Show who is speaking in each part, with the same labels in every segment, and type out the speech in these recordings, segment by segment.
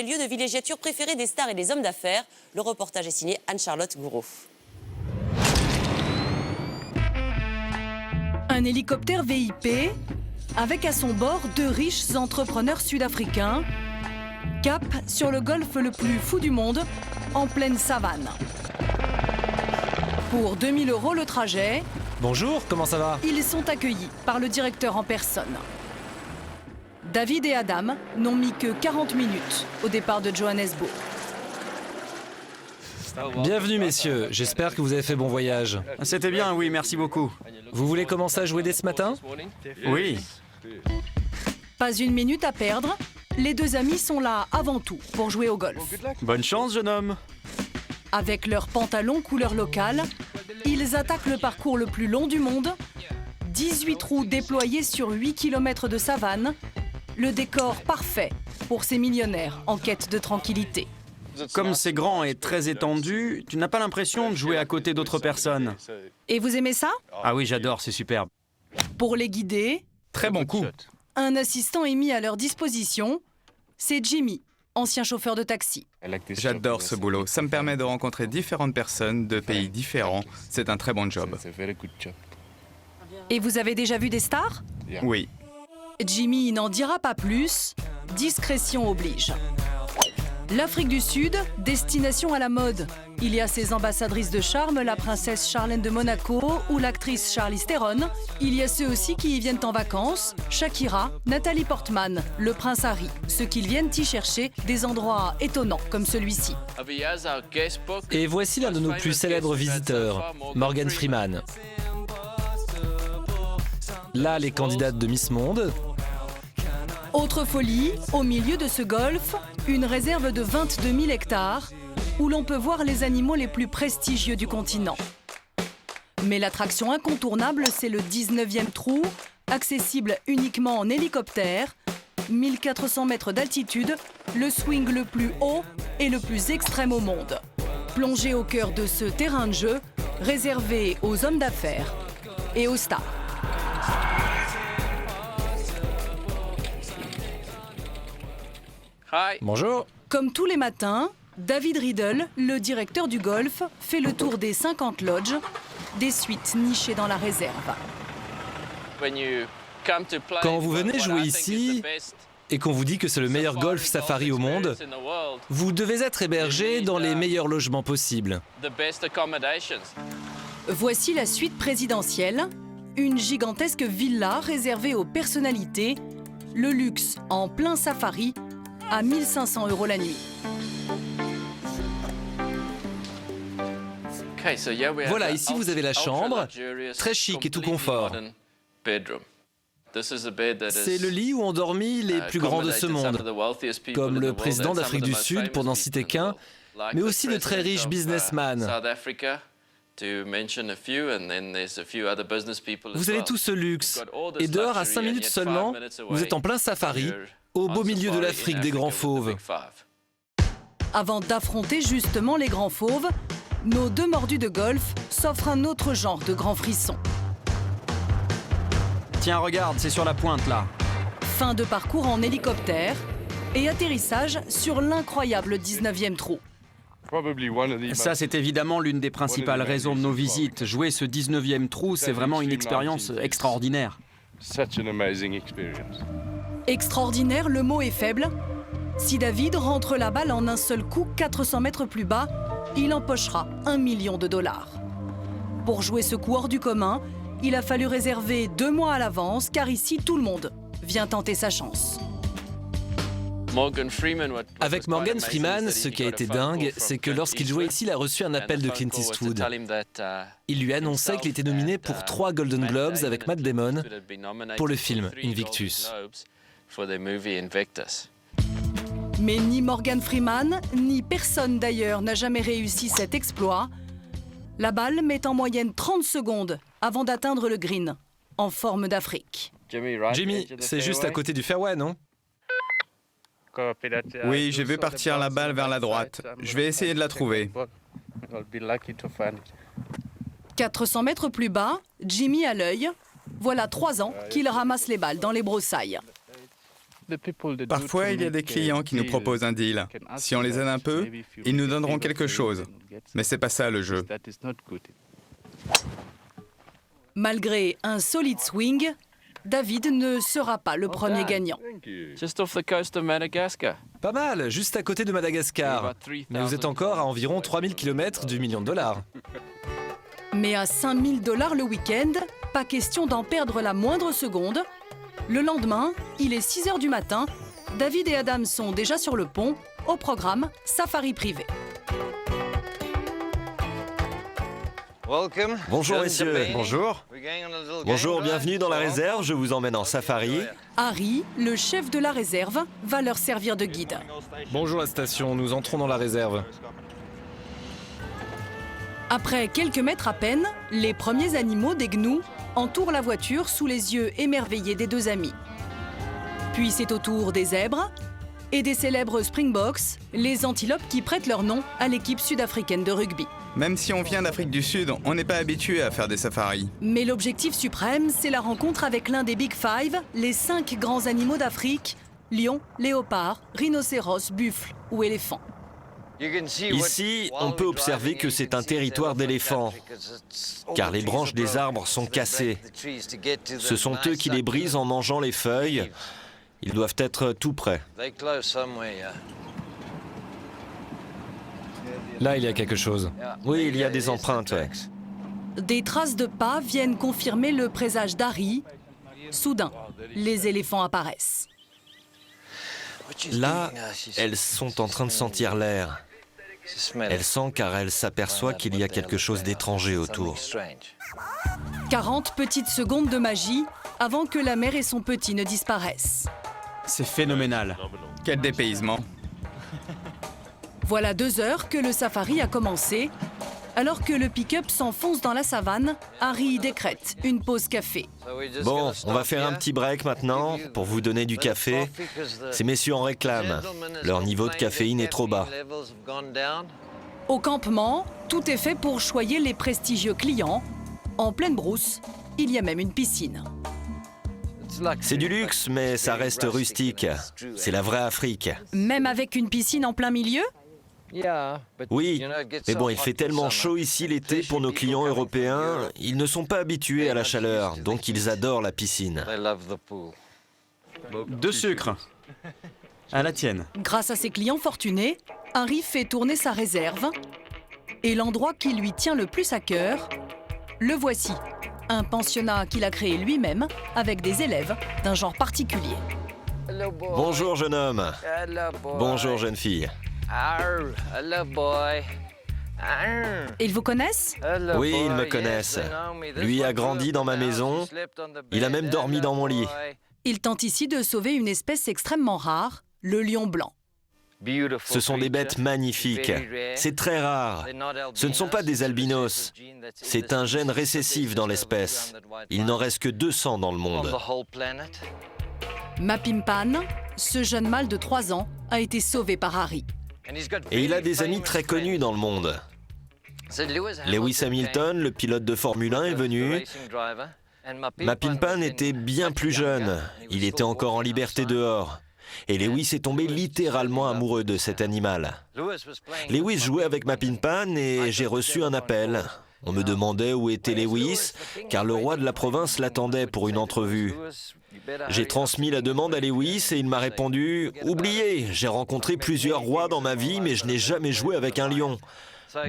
Speaker 1: des lieux de villégiature préférés des stars et des hommes d'affaires. Le reportage est signé Anne-Charlotte Gouraud.
Speaker 2: Un hélicoptère VIP avec à son bord 2 riches entrepreneurs sud-africains. Cap sur le golfe le plus fou du monde, en pleine savane. Pour 2 000 € le trajet,
Speaker 3: Bonjour, comment ça va?
Speaker 2: ils sont accueillis par le directeur en personne. David et Adam n'ont mis que 40 minutes au départ de Johannesburg.
Speaker 3: Bienvenue messieurs, j'espère que vous avez fait bon voyage.
Speaker 4: C'était bien, oui, merci beaucoup.
Speaker 3: Vous voulez commencer à jouer dès ce matin?
Speaker 4: Oui.
Speaker 2: Pas une minute à perdre, les 2 amis sont là avant tout pour jouer au golf.
Speaker 4: Bonne chance, jeune homme.
Speaker 2: Avec leurs pantalons couleur locale, ils attaquent le parcours le plus long du monde. 18 trous déployés sur 8 km de savane. Le décor parfait pour ces millionnaires en quête de tranquillité.
Speaker 4: Comme c'est grand et très étendu, tu n'as pas l'impression de jouer à côté d'autres personnes.
Speaker 2: Et vous aimez ça?
Speaker 4: Ah oui, j'adore, c'est superbe.
Speaker 2: Pour les guider,
Speaker 4: Très bon coup.
Speaker 2: un assistant est mis à leur disposition. C'est Jimmy, ancien chauffeur de taxi.
Speaker 5: J'adore ce boulot. Ça me permet de rencontrer différentes personnes de pays différents. C'est un très bon job.
Speaker 2: Et vous avez déjà vu des stars?
Speaker 5: Oui.
Speaker 2: Jimmy n'en dira pas plus. Discrétion oblige. L'Afrique du Sud, destination à la mode. Il y a ses ambassadrices de charme, la princesse Charlène de Monaco ou l'actrice Charlize Theron. Il y a ceux aussi qui y viennent en vacances, Shakira, Nathalie Portman, le prince Harry. Ceux qui viennent y chercher des endroits étonnants comme celui-ci.
Speaker 3: Et voici l'un de nos plus célèbres visiteurs, Morgan Freeman. Là, les candidates de Miss Monde.
Speaker 2: Autre folie, au milieu de ce golfe, une réserve de 22 000 hectares où l'on peut voir les animaux les plus prestigieux du continent. Mais l'attraction incontournable, c'est le 19e trou, accessible uniquement en hélicoptère, 1400 mètres d'altitude, le swing le plus haut et le plus extrême au monde. Plongé au cœur de ce terrain de jeu, réservé aux hommes d'affaires et aux stars.
Speaker 3: Bonjour.
Speaker 2: Comme tous les matins, David Riddle, le directeur du golf, fait le tour des 50 lodges, des suites nichées dans la réserve.
Speaker 3: Quand vous venez jouer ici et qu'on vous dit que c'est le meilleur golf safari au monde, vous devez être hébergé dans les meilleurs logements possibles.
Speaker 2: Voici la suite présidentielle, une gigantesque villa réservée aux personnalités, le luxe en plein safari, à 1 500 € la nuit.
Speaker 3: Voilà, ici vous avez la chambre, très chic et tout confort. C'est le lit où ont dormi les plus grands de ce monde, comme le président d'Afrique du Sud, pour n'en citer qu'un, mais aussi de très riches businessmen. Vous avez tout ce luxe, et dehors, à 5 minutes seulement, vous êtes en plein safari, au beau milieu de l'Afrique des grands fauves.
Speaker 2: Avant d'affronter justement les grands fauves, nos 2 mordus de golf s'offrent un autre genre de grands frissons.
Speaker 4: Tiens, regarde, c'est sur la pointe, là.
Speaker 2: Fin de parcours en hélicoptère et atterrissage sur l'incroyable 19e trou.
Speaker 4: Ça, c'est évidemment l'une des principales raisons de nos visites. Jouer ce 19e trou, c'est vraiment une expérience extraordinaire.
Speaker 2: Extraordinaire, le mot est faible. Si David rentre la balle en un seul coup 400 mètres plus bas, il empochera $1 million. Pour jouer ce coup hors du commun, il a fallu réserver 2 mois à l'avance, car ici, tout le monde vient tenter sa chance.
Speaker 3: Avec Morgan Freeman, ce qui a été dingue, c'est que lorsqu'il jouait ici, il a reçu un appel de Clint Eastwood. Il lui annonçait qu'il était nominé pour 3 Golden Globes avec Matt Damon pour le film Invictus.
Speaker 2: Mais ni Morgan Freeman, ni personne d'ailleurs n'a jamais réussi cet exploit. La balle met en moyenne 30 secondes avant d'atteindre le green, en forme d'Afrique.
Speaker 3: Jimmy, c'est juste à côté du fairway, non?
Speaker 5: Oui, j'ai vu partir la balle vers la droite. Je vais essayer de la trouver.
Speaker 2: 400 mètres plus bas, Jimmy à l'œil. Voilà 3 ans qu'il ramasse les balles dans les broussailles.
Speaker 5: Parfois, il y a des clients qui nous proposent un deal. Si on les aide un peu, ils nous donneront quelque chose. Mais c'est pas ça le jeu.
Speaker 2: Malgré un solide swing, David ne sera pas le premier gagnant.
Speaker 3: Pas mal, juste à côté de Madagascar. Mais vous êtes encore à environ 3000 km du million de dollars.
Speaker 2: Mais à 5 000 $ le week-end, pas question d'en perdre la moindre seconde. Le lendemain, il est 6 h du matin. David et Adam sont déjà sur le pont. Au programme, safari privé.
Speaker 6: Bonjour messieurs. Bonjour. Bonjour, bienvenue dans la réserve, je vous emmène en safari.
Speaker 2: Harry, le chef de la réserve, va leur servir de guide.
Speaker 3: Bonjour la station, nous entrons dans la réserve.
Speaker 2: Après quelques mètres à peine, les premiers animaux des gnous entourent la voiture sous les yeux émerveillés des deux amis. Puis c'est au tour des zèbres et des célèbres Springboks, les antilopes qui prêtent leur nom à l'équipe sud-africaine de rugby.
Speaker 5: Même si on vient d'Afrique du Sud, on n'est pas habitué à faire des safaris.
Speaker 2: Mais l'objectif suprême, c'est la rencontre avec l'un des Big Five, les 5 grands animaux d'Afrique: lion, léopard, rhinocéros, buffle ou éléphant.
Speaker 6: Ici, on peut observer que c'est un territoire d'éléphants, car les branches des arbres sont cassées. Ce sont eux qui les brisent en mangeant les feuilles. Ils doivent être tout près.
Speaker 3: Là, il y a quelque chose.
Speaker 6: Oui, il y a des empreintes. Ouais.
Speaker 2: Des traces de pas viennent confirmer le présage d'Harry. Soudain, les éléphants apparaissent.
Speaker 6: Là, elles sont en train de sentir l'air. Elles sentent car elles s'aperçoivent qu'il y a quelque chose d'étranger autour.
Speaker 2: 40 petites secondes de magie avant que la mère et son petit ne disparaissent.
Speaker 4: C'est phénoménal.
Speaker 5: Quel dépaysement.
Speaker 2: Voilà 2 heures que le safari a commencé. Alors que le pick-up s'enfonce dans la savane, Harry décrète une pause café.
Speaker 6: Bon, on va faire un petit break maintenant pour vous donner du café. Ces messieurs en réclament. Leur niveau de caféine est trop bas.
Speaker 2: Au campement, tout est fait pour choyer les prestigieux clients. En pleine brousse, il y a même une piscine.
Speaker 6: C'est du luxe, mais ça reste rustique. C'est la vraie Afrique.
Speaker 2: Même avec une piscine en plein milieu?
Speaker 6: Oui, mais bon, il fait tellement chaud ici l'été pour nos clients européens. Ils ne sont pas habitués à la chaleur, donc ils adorent la piscine.
Speaker 4: 2 sucres. À la tienne.
Speaker 2: Grâce à ses clients fortunés, Harry fait tourner sa réserve. Et l'endroit qui lui tient le plus à cœur, le voici. Un pensionnat qu'il a créé lui-même avec des élèves d'un genre particulier.
Speaker 6: Bonjour jeune homme. Bonjour jeune fille.
Speaker 2: Ils vous connaissent?
Speaker 6: Oui, ils me connaissent. Lui a grandi dans ma maison. Il a même dormi dans mon lit.
Speaker 2: Il tente ici de sauver une espèce extrêmement rare, le lion blanc.
Speaker 6: Ce sont des bêtes magnifiques. C'est très rare. Ce ne sont pas des albinos. C'est un gène récessif dans l'espèce. Il n'en reste que 200 dans le monde.
Speaker 2: Mapimpan, ce jeune mâle de 3 ans, a été sauvé par Harry.
Speaker 6: Et il a des amis très connus dans le monde. Lewis Hamilton, le pilote de Formule 1, est venu. Mapimpan était bien plus jeune. Il était encore en liberté dehors. Et Lewis est tombé littéralement amoureux de cet animal. Lewis jouait avec Mapimpan et j'ai reçu un appel. On me demandait où était Lewis, car le roi de la province l'attendait pour une entrevue. J'ai transmis la demande à Lewis et il m'a répondu « Oubliez, j'ai rencontré plusieurs rois dans ma vie, mais je n'ai jamais joué avec un lion. »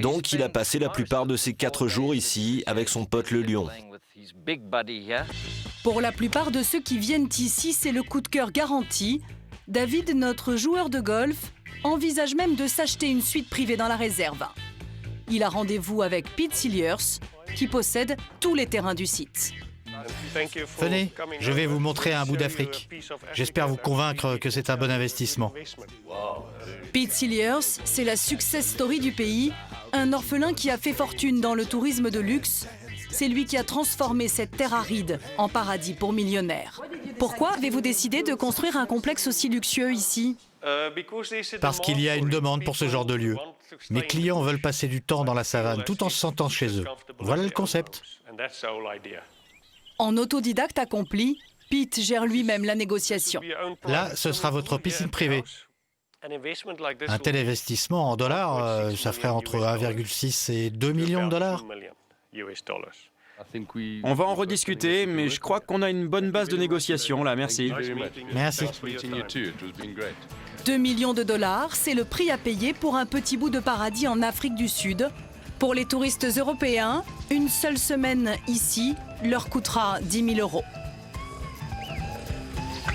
Speaker 6: Donc il a passé la plupart de ses 4 jours ici avec son pote le lion.
Speaker 2: Pour la plupart de ceux qui viennent ici, c'est le coup de cœur garanti. David, notre joueur de golf, envisage même de s'acheter une suite privée dans la réserve. Il a rendez-vous avec Pete Cilliers, qui possède tous les terrains du site.
Speaker 7: Venez, je vais vous montrer un bout d'Afrique. J'espère vous convaincre que c'est un bon investissement.
Speaker 2: Pete Cilliers, c'est la success story du pays, un orphelin qui a fait fortune dans le tourisme de luxe. C'est lui qui a transformé cette terre aride en paradis pour millionnaires. Pourquoi avez-vous décidé de construire un complexe aussi luxueux ici?
Speaker 7: Parce qu'il y a une demande pour ce genre de lieu. Mes clients veulent passer du temps dans la savane tout en se sentant chez eux. Voilà le concept.
Speaker 2: En autodidacte accompli, Pete gère lui-même la négociation.
Speaker 7: Là, ce sera votre piscine privée. Un tel investissement en dollars, ça ferait entre 1,6 et 2 millions de dollars.
Speaker 4: On va en rediscuter, mais je crois qu'on a une bonne base de négociation là, merci.
Speaker 7: Merci.
Speaker 2: 2 millions de dollars, c'est le prix à payer pour un petit bout de paradis en Afrique du Sud. Pour les touristes européens, une seule semaine ici leur coûtera 10 000 €.